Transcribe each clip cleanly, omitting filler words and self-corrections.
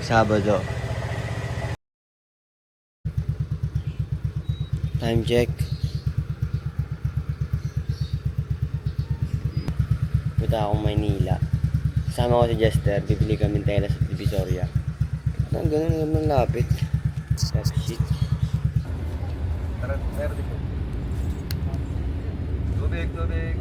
Sabado. Time check. Punta akong Maynila. Kasama ko si Jester. Bibili kami tela sa Divisoria. Ang ganun naman lapit. Shit. Tara, meron dito. Tubig, tubig.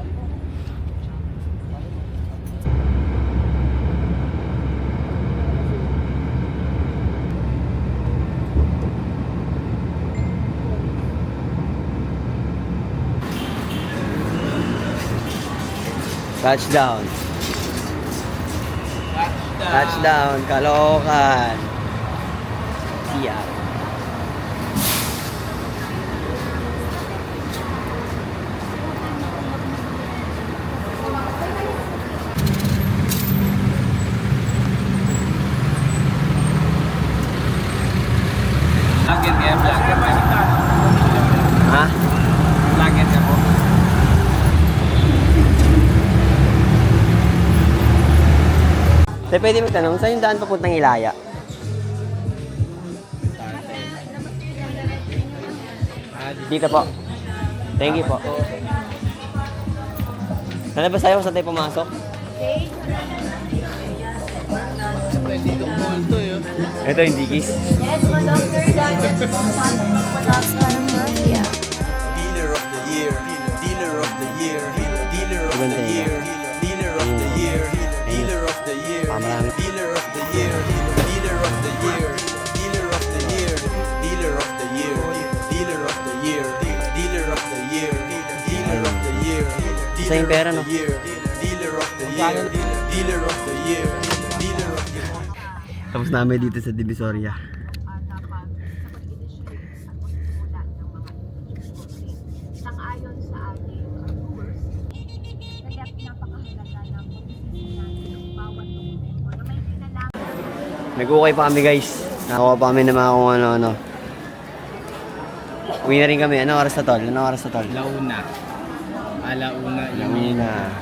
Touchdown. Touchdown. Caloocan. Siya. Vlogger kayo, vlogger kayo. Ha? Vlogger ka po. Tay, pwede magtanong, saan yung daan papuntang Ilaya? Dito po. Thank you po. Nalabas tayo kung saan tayo pumasok? Ito yung Dickies. Yes, Dr. Gadget. Yeah. Dealer of the year, dealer of the year, dealer of the year, dealer of the year, dealer of the year, dealer of the year, dealer of the year, dealer of the year, dealer of the year, dealer of the year, dealer of the year, dealer of the year, Isa yung pera, no? dealer of the year, dealer of the year, dealer of the year. Tapos namin dito sa Divisoria. Sang-ayon sa ating rules, kaya't napakahalaga ng pag-isip natin ng bawat dokumento na may kinalaman. Nag-ukay pa kami, guys. Nakakuha pa kami ng mga kung ano-ano. Uwi na rin kami. Anong oras na tol? Anong oras na tol? Alauna. Uwi na.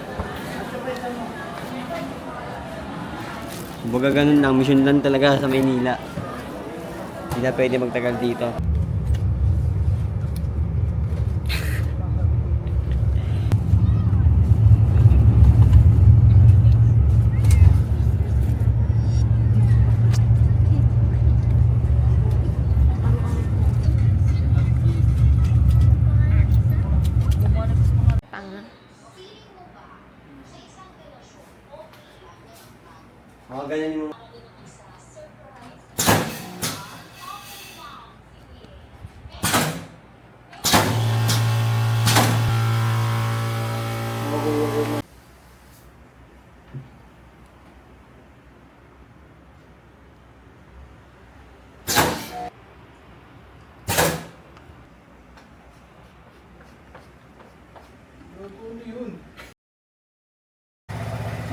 Kumbaga ganun lang. Mission lang talaga sa Maynila. Hindi na pwede magtagal dito. Mga ganyan yung...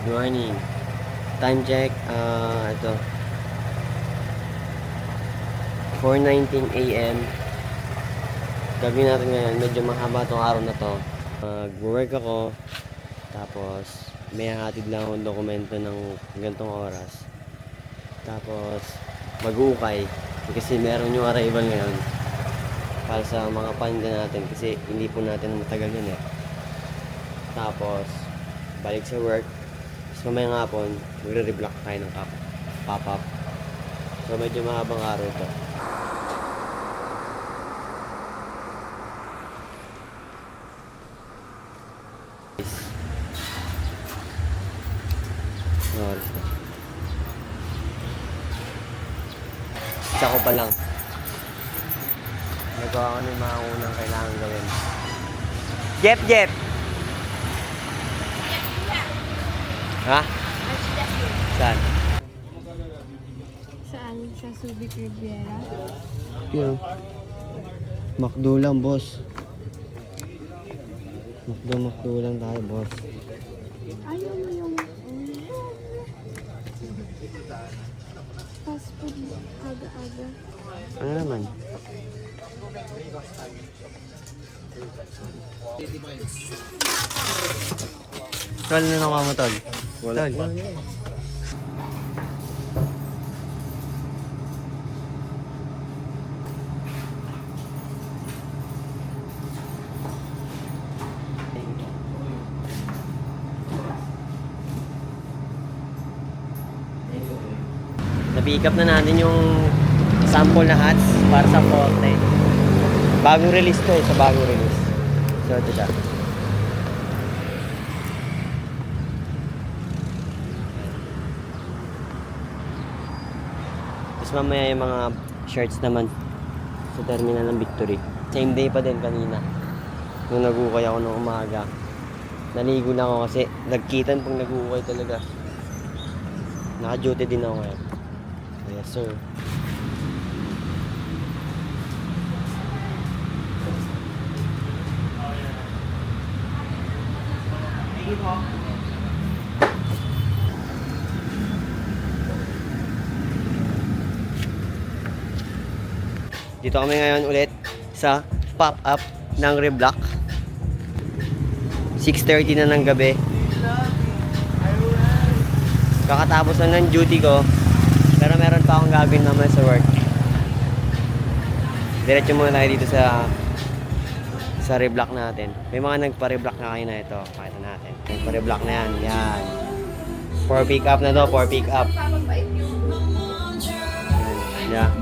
Good morning. Time check, ito 4:19 AM. Gagawin natin ngayon, medyo mahaba itong araw na to. Mag-work ako, tapos may hatid lang akong dokumento ng ganitong oras. Tapos mag-uukay, kasi meron yung arrival ngayon para sa mga panda natin, kasi hindi po natin matagal yun eh. Tapos balik sa work. So mamayang hapon, magre-reblock tayo ng pop-up. So medyo mahabang araw ito. Oras na. Isa ko pa lang. Nagawa ko na yung mga unang kailangan gawin. Jep! Ha? Saan? Saan? Sa Subic Riviera? Yun. McDo lang, boss. McDo lang tayo, boss. Ayaw mo yung fast food aga-aga. Ano naman? Tol, ano nakuha mo, Tol? Wala Tol. pa. Na-pick up na natin yung sample na hats para sa Forte. Bagong release to eh, sa bagong release. So, ito siya. Tapos mamaya yung mga shirts naman sa terminal ng Victory. Same day pa din kanina. Nung nag-ukay ako nung umaga. Naligo na ako kasi nagkitan pag nag-ukay talaga. Naka-duty din ako ngayon. Yes sir. Dito kami ngayon ulit sa pop-up ng Reblock. 6:30 na ng gabi. Kakatapos na ng duty ko. Pero meron pa akong gagawin naman sa work. Diretso muna tayo dito sa Reblock natin. May mga nagpa-reblock na kayo na ito. Pakita natin. Nagpa-reblock na yan. Yan. 4 pick up na to. 4 pick up. Yan. Yeah.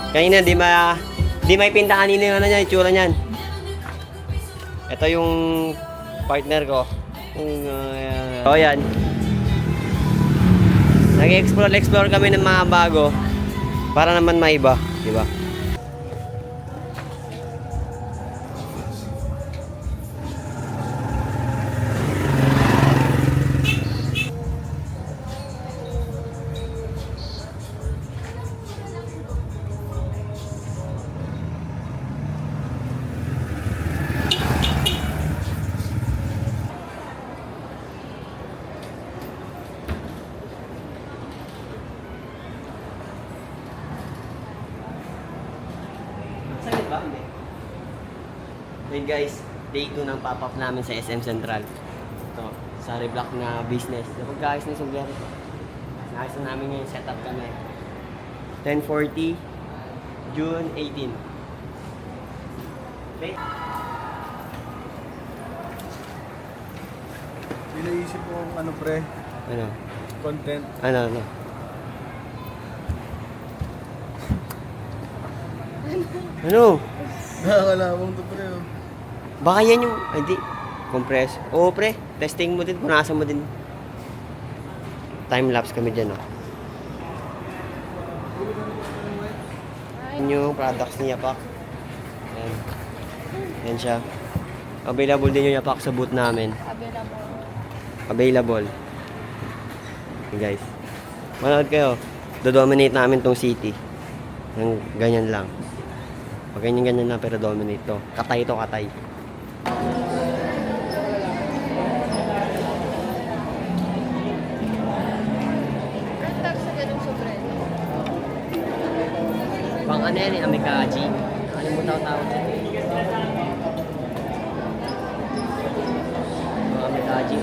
Kanina di may pinta kanina yung ano niya, itsura niyan. Ito yung partner ko. So yan. Nag-explore kami ng mga bago para naman maiba, di ba? Sakit ba? Hindi. Hey guys, day 2 ng pop-up namin sa SM Central. Ito, sa Reblock na business. Napagkaayos na yung subyari ko. Naayos na namin ngayon, setup kami. 10:40, June 18. Okay? Pinaisip ko ano pre, Ano? content. Ano? Ano? Nakakalawang to pre. Oh. Baka yan yung... Ay, di. Compress. Oo, pre. Testing mo din. Punasan mo din. Time-lapse kami dyan, oh. Yan yung products ni Yapak. Yan. Yan siya. Available din yung Yapak sa booth namin. Available. Okay, guys. Manood kayo. Do-dominate namin tong city. Yung ganyan lang. Pag ganyan lang pero dominate to. Katay to, katay. Pang ano yan eh, Amikaji. Nakalimutan ko tawag dyan. Pang Amikaji.